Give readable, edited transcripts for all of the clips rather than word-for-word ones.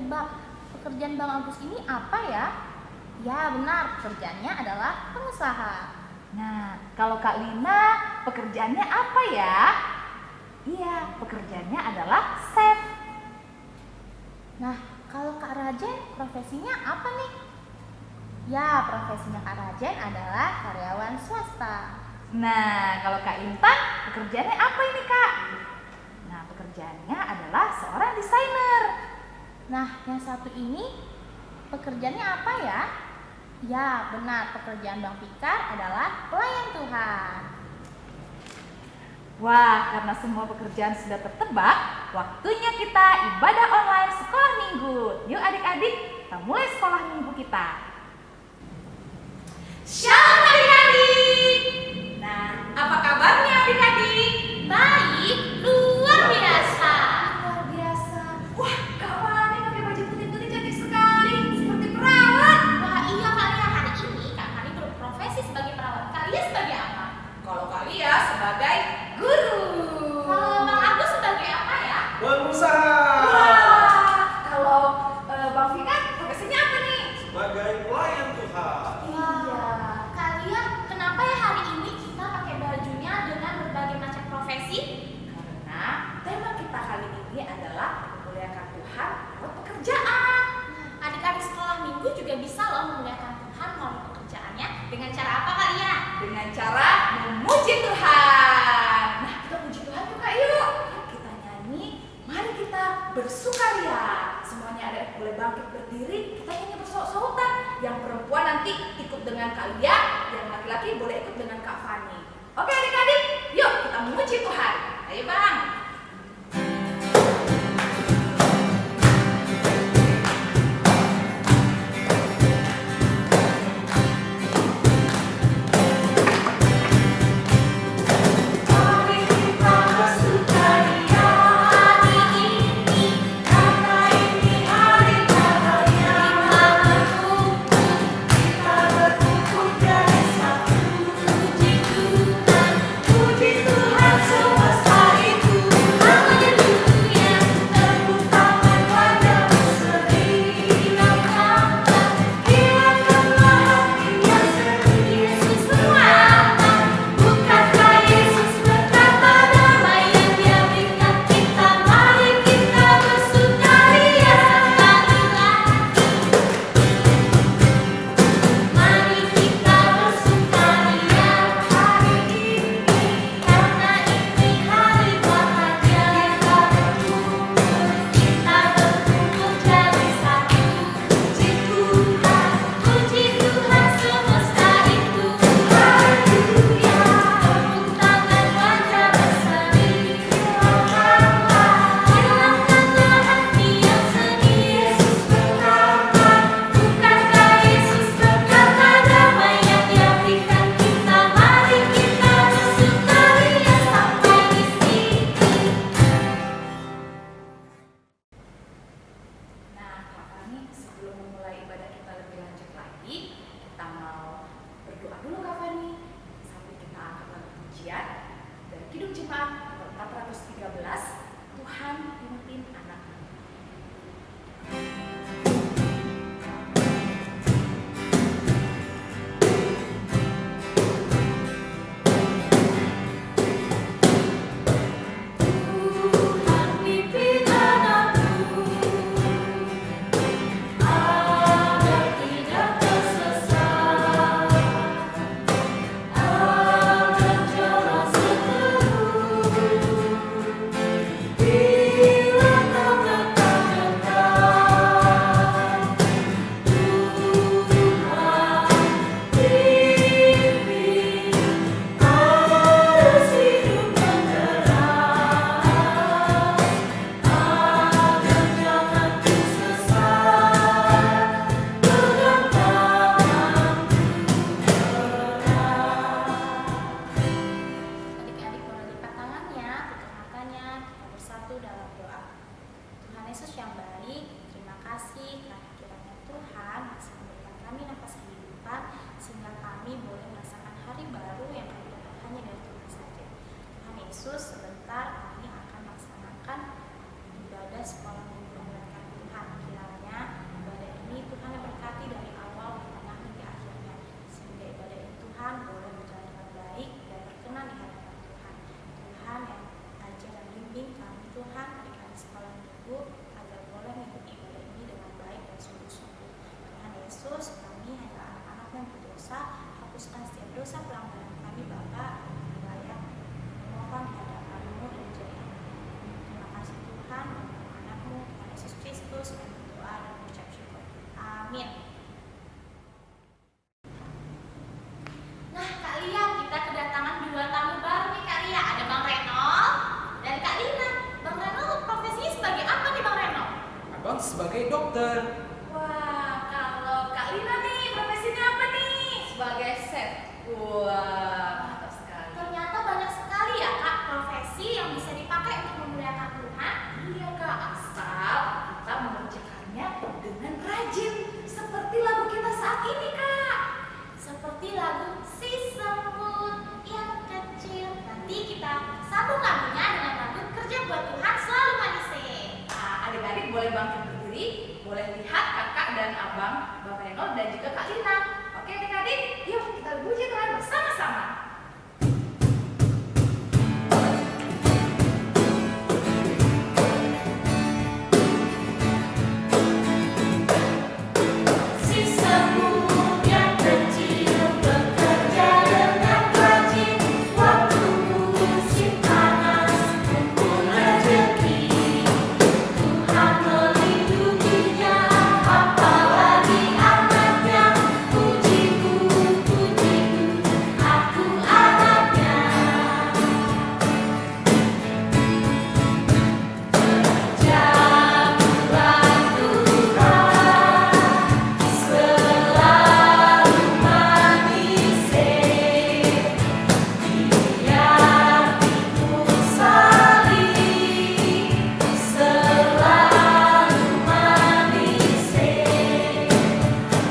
tebak, pekerjaan Bang Agus ini apa ya? Ya benar, pekerjaannya adalah pengusaha. Nah, kalau Kak Lina, pekerjaannya apa ya? Iya, pekerjaannya adalah chef. Nah, kalau Kak Rajen, profesinya apa nih? Ya, profesinya Kak Rajen adalah karyawan swasta. Nah, kalau Kak Intan, pekerjaannya apa ini Kak? Nah, pekerjaannya adalah seorang desainer. Nah, yang satu ini pekerjaannya apa ya? Ya, benar, pekerjaan Bang Fikar adalah pelayan Tuhan. Wah, karena semua pekerjaan sudah tertebak, waktunya kita ibadah online sekolah minggu. Yuk adik-adik, kita mulai sekolah minggu kita. Shalom adik-adik. Nah, apa kabarnya adik-adik? Baik, luar biasa. Luar biasa. Wah, Kak Fani pakai baju putih-putih cantik sekali, seperti perawat. Wah iya Kalia, hari ini Kak Fani berprofesi sebagai perawat. Kalia sebagai apa? Kalau Kalia sebagai guru. Kalau Bang Agus sebagai apa ya? Pengusaha Wah, kalau Bang Fikar profesinya apa nih? sebagai pelayan Tuhan. Iya. Kalia, kenapa ya hari ini kita pakai bajunya dengan berbagai macam profesi? Karena tema kita kali ini adalah memuliakan Tuhan lewat pekerjaan. Adik-adik sekolah minggu juga bisa loh memuliakan Tuhan melalui pekerjaannya. Dengan cara apa Kalia? Dengan cara memuji Tuhan. Nah, kita puji Tuhan yuk Kak, yuk. Kita nyanyi, mari kita bersukaria. Semuanya ada boleh bangkit berdiri, kita nyanyi bersaut-sautan. Yang perempuan nanti ikut dengan Kak Lia, yang laki-laki boleh ikut dengan Kak Fani. Oke adik-adik, yuk kita memuji Tuhan. Ayo Bang. Mari kita bersukaria hari ini, karena ini hari bahagia. Kita berkumpul jadi satu. Puji Tuhan semesta itu. Haleluya. Tepuk tangan wajah berseri. Hilangkanlah hati yang sedih. Yesus berwarna. Bukankah Yesus berkata damai yang Dia berikan kita? Mari kita bersukaria sekali lagi. Mari kita bersukaria hari ini, karena ini hari bahagia. Kita berkumpul jadi satu. Puji Tuhan semesta itu. Haleluya. Tepuk tangan wajah berseri. Hilangkanlah hati yang sedih. Yesus berkata, bukankah Yesus berkata damai yang Dia berikan kita? Mari kita bersukaria sampai di sini. Nah, Kak Fani, sebelum memulai ibadah kita lebih lanjut lagi, kita mau berdoa dulu Kak Fani. Sampai kita angkat lagu pujian dari Kidung Jemaat nomor 413, Tuhan pimpin anakmu. Tuhan pimpin anakmu, agar tidak tersesat, agar jalan seterus bila kau Yesus, sebentar kami akan melaksanakan ibadah sekolah minggu memuliakan Tuhan. Kiranya berbackground sebagai dokter. Wah, kalau Kak Lina nih profesinya apa nih? Sebagai chef. Wah, mantap sekali. Ternyata banyak sekali ya Kak profesi yang bisa dipakai untuk memuliakan Tuhan. Iya Kak, asal kita mengerjakannya dengan rajin. Seperti lagu kita saat ini Kak. Seperti lagu Si Semut yang Kecil. Nanti kita sambung lagunya dengan lagu Kerja Buat Tuhan Selalu Manise. Nah, adik-adik boleh bangkit berdiri, boleh lihat kakak dan abang, Bang Reno dan juga Kak Lina. Oke adik-adik, yuk kita puji Tuhan bersama-sama. Si semut yang kecil bekerja dengan rajin. Waktu musim panas kumpul rezeki. Tuhan melindunginya, apalagi anaknya. Pujiku, aku anaknya. Kerja buat Tuhan selalu manise. Biar pikul salib selalu manise.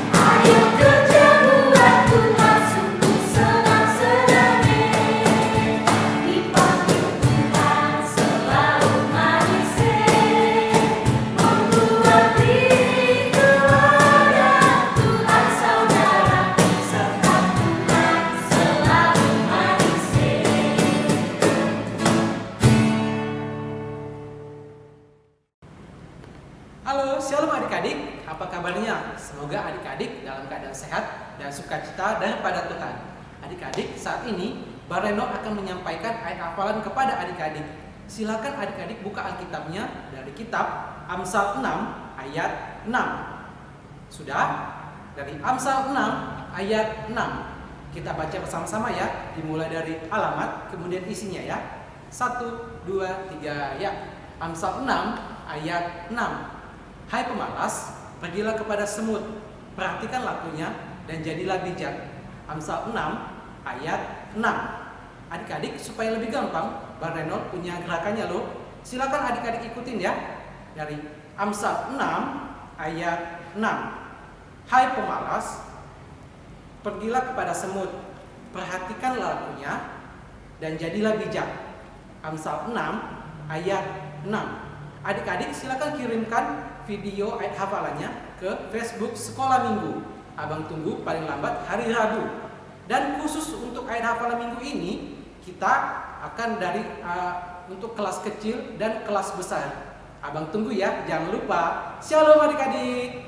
Ayo kerja buat Tuhan, sungguh senang-senangnya. Dipanggil Tuhan selalu manise. Membuat diri keluarga Tuhan saudara, serta Tuhan selalu manise. Halo, shalom adik-adik. Apa kabarnya? Semoga adik-adik dalam keadaan sehat dan sukacita daripada Tuhan. Adik-adik, saat ini Bang Reno akan menyampaikan ayat hafalan kepada adik-adik. Silakan adik-adik buka Alkitabnya dari kitab Amsal 6 ayat 6. Sudah? Dari Amsal 6 ayat 6. Kita baca bersama-sama ya. Dimulai dari alamat, kemudian isinya ya. 1, 2, 3 ya. Amsal 6 ayat 6. Hai pemalas, pergilah kepada semut, perhatikan lakunya dan jadilah bijak. Amsal 6 ayat 6. Adik-adik, supaya lebih gampang, Bang Reno punya gerakannya loh. Silakan adik-adik ikutin ya. Dari Amsal 6 ayat 6. Hai pemalas, pergilah kepada semut, perhatikan lakunya dan jadilah bijak. Amsal 6 ayat 6. Adik-adik silakan kirimkan video ayat hafalannya ke Facebook Sekolah Minggu. Abang tunggu paling lambat hari Rabu. Dan khusus untuk ayat hafalan minggu ini, kita akan dari untuk kelas kecil dan kelas besar. Abang tunggu ya, jangan lupa. Shalom adik-adik.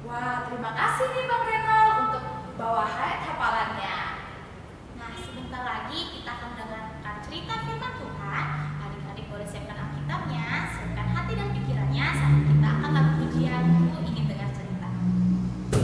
Wah, terima kasih nih Bang Reno untuk bawa ayat hafalannya. Nah, sebentar lagi kita akan mendengarkan cerita firman Tuhan. Adik-adik boleh siapkan Alkitabnya, siapkan hati dan pikirannya saat kita akan lagu pujian. Aku ingin dengar cerita. Ku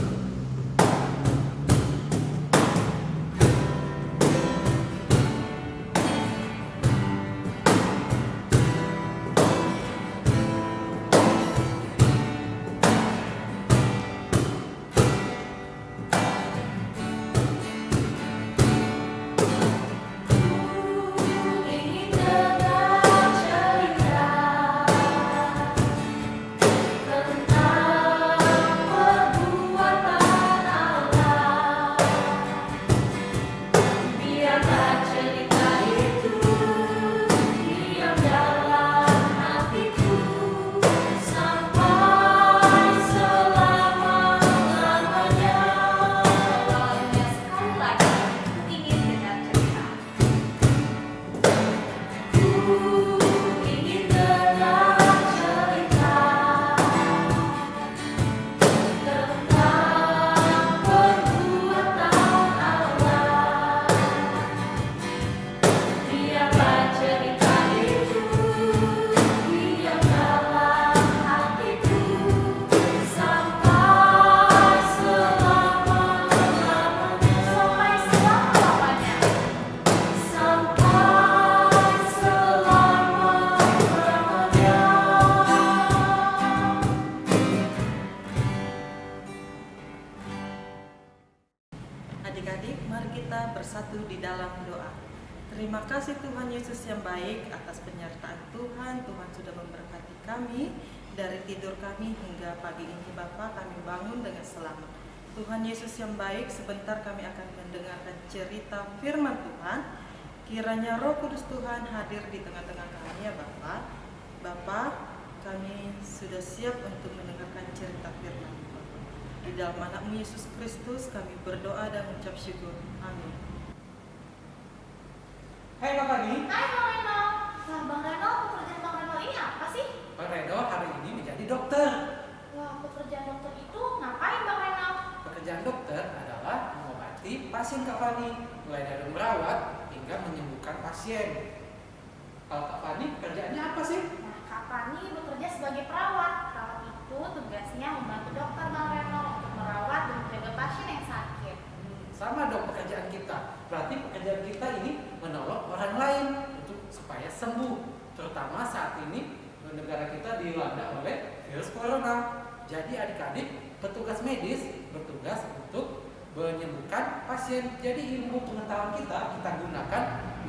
Yesus yang baik, atas penyertaan Tuhan, Tuhan sudah memberkati kami dari tidur kami hingga pagi ini Bapa, kami bangun dengan selamat. Tuhan Yesus yang baik, sebentar kami akan mendengarkan cerita firman Tuhan. Kiranya Roh Kudus Tuhan hadir di tengah-tengah kami ya Bapa. Bapa, kami sudah siap untuk mendengarkan cerita firman Tuhan. Di dalam anakmu Yesus Kristus kami berdoa dan mengucap syukur. Amin. Hai Kak Fani. Hai Bang Reno. Nah Bang Reno, pekerjaan Bang Reno ini apa sih? Bang Reno hari ini menjadi dokter. Wah, pekerjaan dokter itu ngapain Bang Reno? Pekerjaan dokter adalah mengobati pasien Kak Fani, mulai dari merawat hingga menyembuhkan pasien. Kalau Kak Fani pekerjaannya apa sih? Nah, Kak Fani bekerja sebagai perawat. Perawat itu tugasnya membantu dokter Bang Reno untuk merawat dan menjaga pasien yang sakit. Sama dong pekerjaan kita. Berarti pekerjaan kita ini menolong orang lain untuk supaya sembuh. Terutama saat ini negara kita dilanda oleh virus corona. Jadi adik-adik petugas medis bertugas untuk menyembuhkan pasien. Jadi ilmu pengetahuan kita gunakan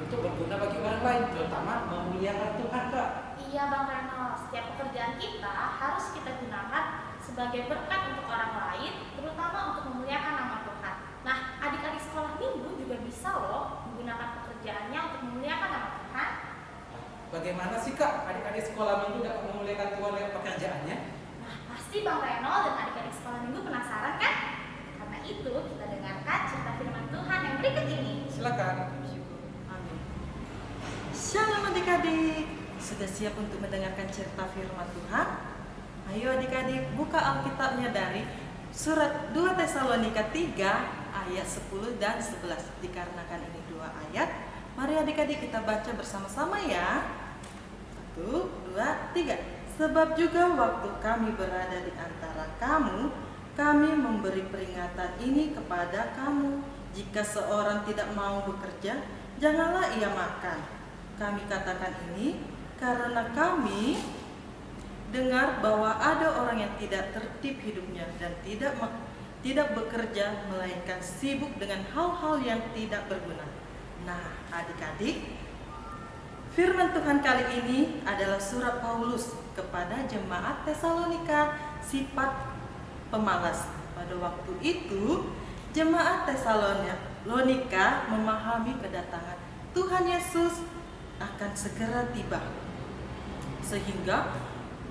untuk berguna bagi orang lain, terutama memuliakan Tuhan, Kak. Iya Bang Reno, setiap pekerjaan kita harus kita gunakan sebagai berkat untuk orang lain, terutama untuk memuliakan nama Tuhan. Nah, adik-adik sekolah minggu juga bisa loh menggunakan pekerjaannya untuk memuliakan nama Tuhan. Bagaimana sih Kak adik-adik sekolah minggu dapat memuliakan Tuhan lewat pekerjaannya? Nah, pasti Bang Reno dan adik-adik sekolah minggu penasaran kan? Karena itu kita dengarkan cerita firman Tuhan yang berikut ini. Silakan. Syukur. Amin. Shalom adik-adik. Sudah siap untuk mendengarkan cerita firman Tuhan? Ayo adik-adik buka Alkitabnya dari surat 2 Tesalonika 3 ayat 10 dan 11. Dikarenakan ini 2 ayat, mari adik-adik kita baca bersama-sama ya. 1, 2, 3. Sebab juga waktu kami berada di antara kamu, kami memberi peringatan ini kepada kamu. Jika seorang tidak mau bekerja, janganlah ia makan. Kami katakan ini karena kami dengar bahwa ada orang yang tidak tertib hidupnya dan tidak bekerja, melainkan sibuk dengan hal-hal yang tidak berguna. Nah, adik-adik, firman Tuhan kali ini adalah surat Paulus kepada jemaat Tesalonika, sifat pemalas. Pada waktu itu, jemaat Tesalonika memahami kedatangan Tuhan Yesus akan segera tiba. Sehingga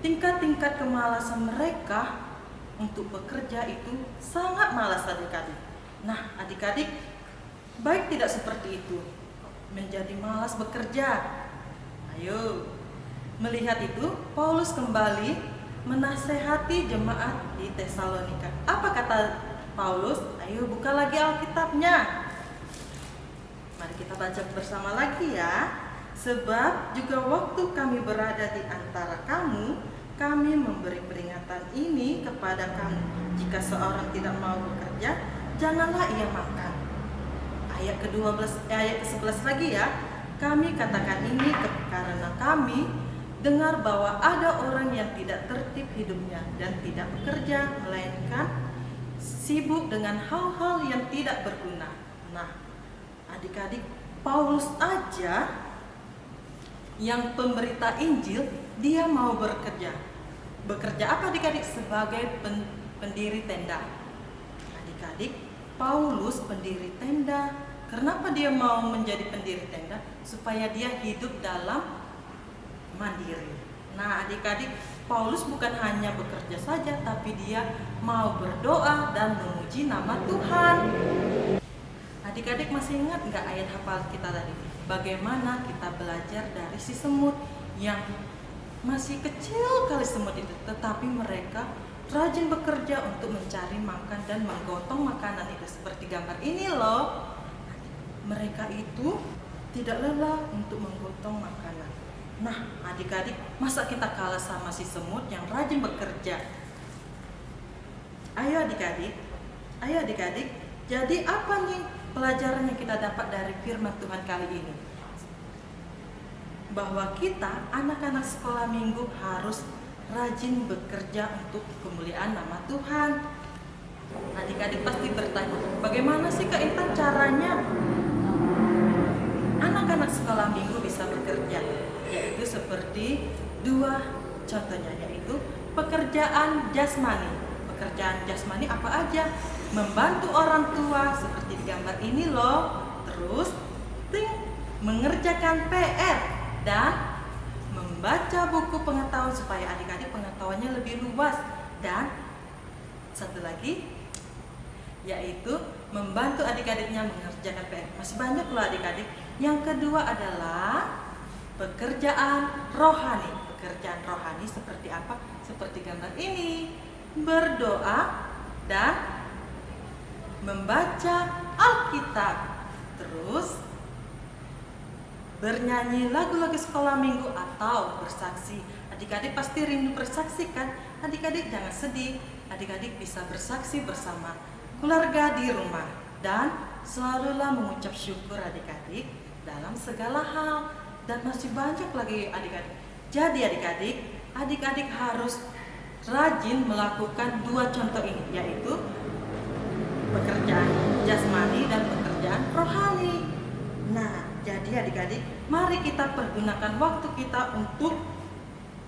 tingkat-tingkat kemalasan mereka untuk bekerja itu sangat malas adik-adik. Nah, adik-adik, baik tidak seperti itu, menjadi malas bekerja. Ayo, melihat itu, Paulus kembali menasehati jemaat di Tesalonika. Apa kata Paulus? Ayo buka lagi Alkitabnya. Mari kita baca bersama lagi ya. Sebab juga waktu kami berada di antara kamu, kami memberi peringatan ini kepada kamu. Jika seorang tidak mau bekerja, janganlah ia makan. Ayat ke-11 lagi ya. Kami katakan ini karena kami dengar bahwa ada orang yang tidak tertib hidupnya dan tidak bekerja, melainkan sibuk dengan hal-hal yang tidak berguna. Nah, adik-adik, Paulus aja yang pemberita Injil, dia mau bekerja. Bekerja apa adik-adik? Sebagai pendiri tenda. Adik-adik, Paulus pendiri tenda. Kenapa dia mau menjadi pendiri tenda? Supaya dia hidup dalam mandiri. Nah, adik-adik, Paulus bukan hanya bekerja saja, tapi dia mau berdoa dan memuji nama Tuhan. Adik-adik masih ingat nggak ayat hafal kita tadi? Bagaimana kita belajar dari si semut yang masih kecil kali semut itu, tetapi mereka rajin bekerja untuk mencari makan dan menggotong makanan itu. Seperti gambar ini loh. Mereka itu tidak lelah untuk menggotong makanan. Nah, adik-adik, masa kita kalah sama si semut yang rajin bekerja? Ayo adik-adik, jadi apa nih pelajaran yang kita dapat dari firman Tuhan kali ini? Bahwa kita, anak-anak sekolah minggu, harus rajin bekerja untuk kemuliaan nama Tuhan. Adik-adik pasti bertanya, bagaimana sih Kak Intan caranya? Anak anak-anak sekolah minggu bisa bekerja, yaitu seperti dua contohnya, yaitu pekerjaan jasmani. Pekerjaan jasmani apa aja? Membantu orang tua seperti di gambar ini loh. Terus mengerjakan PR dan membaca buku pengetahuan supaya adik-adik pengetahuannya lebih luas. Dan satu lagi yaitu membantu adik-adiknya mengerjakan PR. Masih banyak loh adik-adik. Yang kedua adalah pekerjaan rohani. Pekerjaan rohani seperti apa? Seperti gambar ini, berdoa dan membaca Alkitab. Terus bernyanyi lagu-lagu sekolah minggu atau bersaksi. Adik-adik pasti rindu bersaksi kan? Adik-adik jangan sedih. Adik-adik bisa bersaksi bersama keluarga di rumah. Dan selalulah mengucap syukur adik-adik dalam segala hal. Dan masih banyak lagi adik-adik. Jadi adik-adik harus rajin melakukan dua contoh ini, yaitu pekerjaan jasmani dan pekerjaan rohani. Nah, jadi adik-adik, mari kita pergunakan waktu kita untuk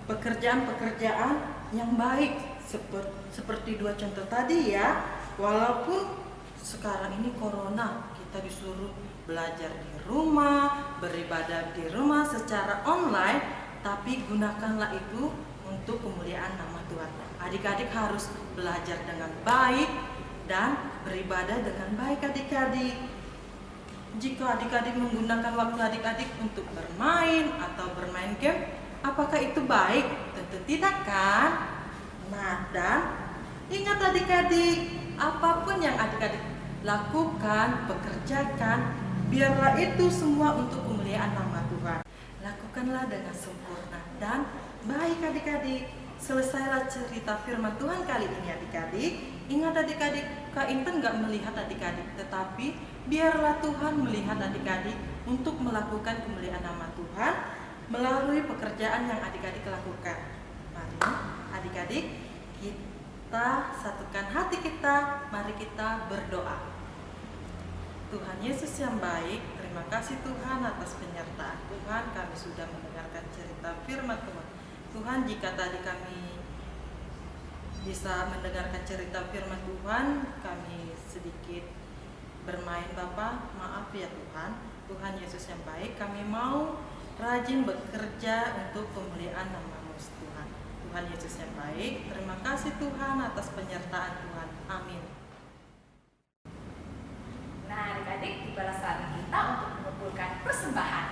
pekerjaan-pekerjaan yang baik seperti dua contoh tadi ya. Walaupun sekarang ini corona, kita disuruh belajar di rumah, beribadah di rumah secara online, tapi gunakanlah itu untuk kemuliaan nama Tuhan. Adik-adik harus belajar dengan baik dan beribadah dengan baik adik-adik. Jika adik-adik menggunakan waktu adik-adik untuk bermain atau bermain game, apakah itu baik? Tentu tidak kan? Nah, dan ingat adik-adik, apapun yang adik-adik lakukan, pekerjakan, biarlah itu semua untuk kemuliaan nama Tuhan. Lakukanlah dengan sempurna dan baik adik-adik. Selesailah cerita firman Tuhan kali ini adik-adik. Ingat adik-adik, Kak Inten gak melihat adik-adik, tetapi biarlah Tuhan melihat adik-adik untuk melakukan kemuliaan nama Tuhan melalui pekerjaan yang adik-adik lakukan. Mari adik-adik, kita satukan hati kita, mari kita berdoa. Tuhan Yesus yang baik, terima kasih Tuhan atas penyertaan Tuhan. Kami sudah mendengarkan cerita firman Tuhan. Tuhan, jika tadi kami bisa mendengarkan cerita firman Tuhan, kami sedikit bermain Bapa, maaf ya Tuhan. Tuhan Yesus yang baik, kami mau rajin bekerja untuk kemuliaan nama-Mu Tuhan. Tuhan Yesus yang baik, terima kasih Tuhan atas penyertaan Tuhan. Amin. Nah, adik-adik, tibalah saat kita untuk mengumpulkan persembahan.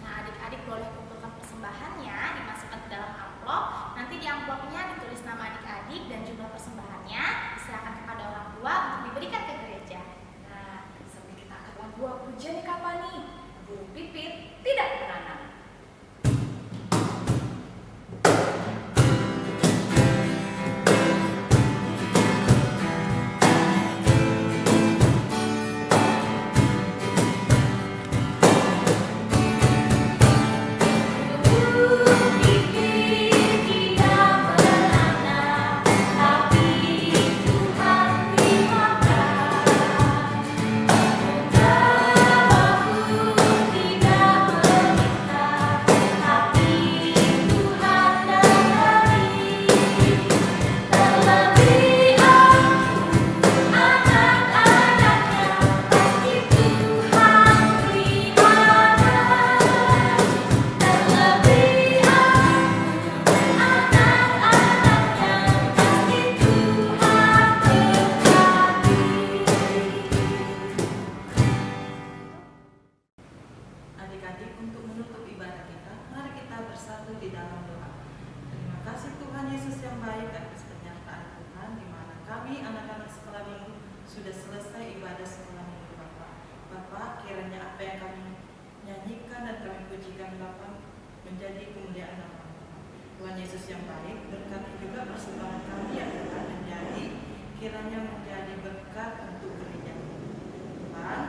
Nah, adik-adik boleh kumpulkan persembahannya, dimasukkan ke dalam amplop. Nanti di amplopnya ditulis nama adik-adik dan jumlah persembahannya, diserahkan kepada orang tua untuk diberikan ke gereja. Nah, sambil kita akan buah pujian nih kapan nih? Burung pipit tidak beranak. Adik-adik, untuk menutup ibadah kita, mari kita bersatu di dalam doa. Terima kasih Tuhan Yesus yang baik atas penyertaan Tuhan, di mana kami anak-anak sekolah minggu sudah selesai ibadah sekolah minggu Bapak. Bapak, kiranya apa yang kami nyanyikan dan kami pujikan Bapak menjadi kemuliaan nama Tuhan. Tuhan Yesus yang baik, berkati juga persembahan kami yang akan menjadi, kiranya menjadi berkat untuk gereja. Tuhan,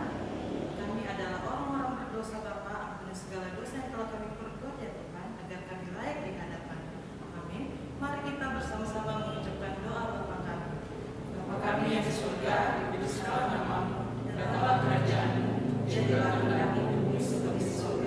kami adalah orang-orang berdosa Bapa, ampuni segala dosa yang telah kami perbuat ya Tuhan, agar kami layak di hadapan. Amin. Mari kita bersama-sama mengucapkan doa Bapa kami. Bapa kami yang di surga, dikuduskanlah namamu, datanglah kerajaan-Mu, jadilah kehendakmu di bumi seperti di surga.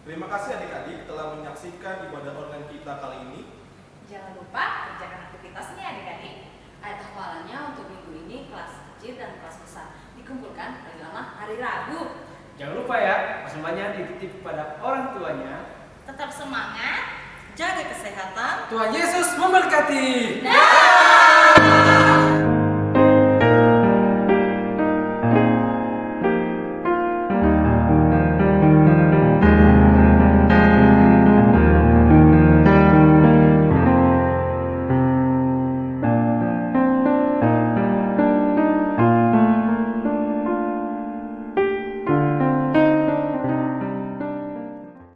Terima kasih adik-adik telah menyaksikan ibadah online kita kali ini. Jangan lupa kerjakan aktivitasnya adik-adik. Ayat hafalannya untuk minggu ini kelas kecil dan kelas besar dikumpulkan paling lama hari Rabu. Jangan lupa ya, persembahannya dititip kepada orang tuanya. Tetap semangat. Jaga kesehatan. Tuhan Yesus memberkati. Dah.